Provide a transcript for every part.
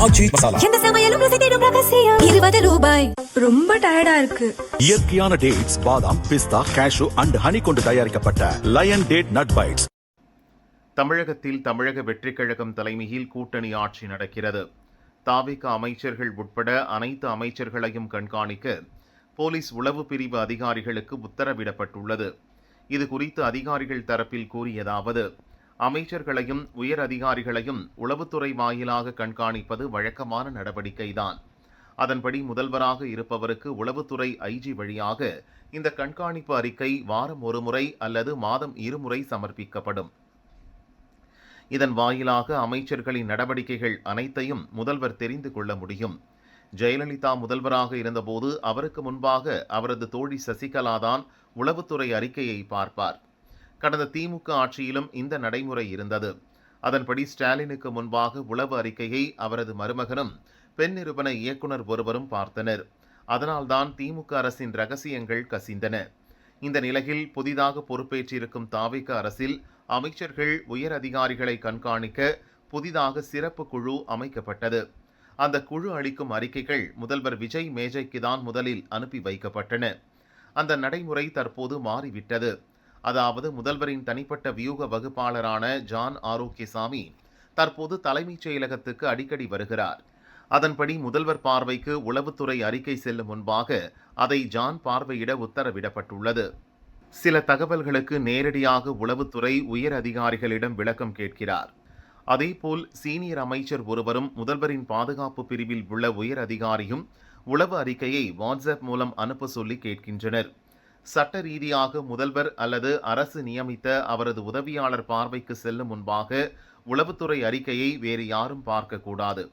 ஆச்சி மசாலா. எந்த சமையலும் ருசி தேடும் ரகசியம். 20 ரூபாய். ரொம்ப டயர்டா இருக்கு. இயற்கையான டேட்ஸ், பாதாம், பிஸ்தா, கேஷு அண்ட் ஹனி கொண்டு தயாரிக்கப்பட்ட லயன் டேட் நட் பைட்ஸ். தமிழகத்தில் தமிழக வெற்றிக் கழகம் தலைமையில் கூட்டணி ஆட்சி நடக்கிறது. தாவிக அமைச்சர்கள் உட்பட அனைத்து அமைச்சர்களையும் கண்காணிக்க போலீஸ் உளவு பிரிவு அதிகாரிகளுக்கு உத்தரவிடப்பட்டுள்ளது. இது குறித்து அதிகாரிகள் தரப்பில் கூறியதாவது: அமைச்சர்களையும் உயர் அதிகாரிகளையும் உளவுத்துறை வாயிலாக கண்காணிப்பது வழக்கமான நடவடிக்கைதான். அதன்படி முதல்வராக இருப்பவருக்கு உளவுத்துறை ஐஜி வழியாக இந்த கண்காணிப்பு அறிக்கை வாரம் ஒருமுறை அல்லது மாதம் இருமுறை சமர்ப்பிக்கப்படும். இதன் வாயிலாக அமைச்சர்களின் நடவடிக்கைகள் அனைத்தையும் முதல்வர் தெரிந்து கொள்ள முடியும். ஜெயலலிதா முதல்வராக இருந்தபோது அவருக்கு முன்பாக அவரது தோழி சசிகலாதான் உளவுத்துறை அறிக்கையை பார்ப்பார். கடந்த திமுக ஆட்சியிலும் இந்த நடைமுறை இருந்தது. அதன்படி ஸ்டாலினுக்கு முன்பாக உளவு அறிக்கையை அவரது மருமகனும் பெண் நிறுவன இயக்குனர் ஒருவரும் பார்த்தனர். அதனால்தான் திமுக அரசின் ரகசியங்கள் கசிந்தன. இந்த நிலையில் புதிதாக பொறுப்பேற்றிருக்கும் தாவிக அரசில் அமைச்சர்கள் உயர் அதிகாரிகளை கண்காணிக்க புதிதாக சிறப்பு குழு அமைக்கப்பட்டது. அந்த குழு அளிக்கும் அறிக்கைகள் முதல்வர் விஜய் மேஜைக்கு தான் முதலில் அனுப்பி வைக்கப்பட்டன. அந்த நடைமுறை தற்போது மாறிவிட்டது. அதாவது முதல்வரின் தனிப்பட்ட வியூக வகுப்பாளரான ஜான் ஆரோக்கியசாமி தற்போது தலைமைச் செயலகத்துக்கு அடிக்கடி வருகிறார். அதன்படி முதல்வர் பார்வைக்கு உளவுத்துறை அறிக்கை செல்லும் முன்பாக அதை ஜான் பார்வையிட உத்தரவிடப்பட்டுள்ளது. சில தகவல்களுக்கு நேரடியாக உளவுத்துறை உயர் அதிகாரிகளிடம் விளக்கம் கேட்கிறார். அதேபோல் சீனியர் அமைச்சர் ஒருவரும் முதல்வரின் பாதுகாப்பு பிரிவில் உள்ள உயர் அதிகாரியும் உளவு அறிக்கையை வாட்ஸ்அப் மூலம் அனுப்ப சொல்லி கேட்கின்றனர். சட்ட ரீதியாக முதல்வர் அல்லது அரசு நியமித்த அவரது உதவியாளர் பார்வைக்கு செல்லும் முன்பாக உளவுத்துறை அறிக்கையை வேறு யாரும் பார்க்கக்கூடாது.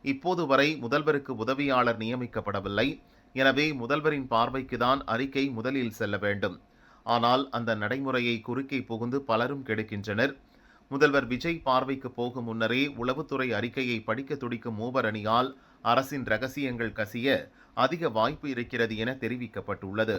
இப்போது வரை முதல்வருக்கு உதவியாளர் நியமிக்கப்படவில்லை. எனவே முதல்வரின் பார்வைக்குதான் அறிக்கை முதலில் செல்ல வேண்டும். ஆனால் அந்த நடைமுறையை குறுக்கே புகுந்து பலரும் கெடுக்கின்றனர். முதல்வர் விஜய் பார்வைக்கு போகும் முன்னரே உளவுத்துறை அறிக்கையை படிக்க துடிக்கும் மூவர் அணியால் அரசின் ரகசியங்கள் கசிய அதிக வாய்ப்பு இருக்கிறது என தெரிவிக்கப்பட்டுள்ளது.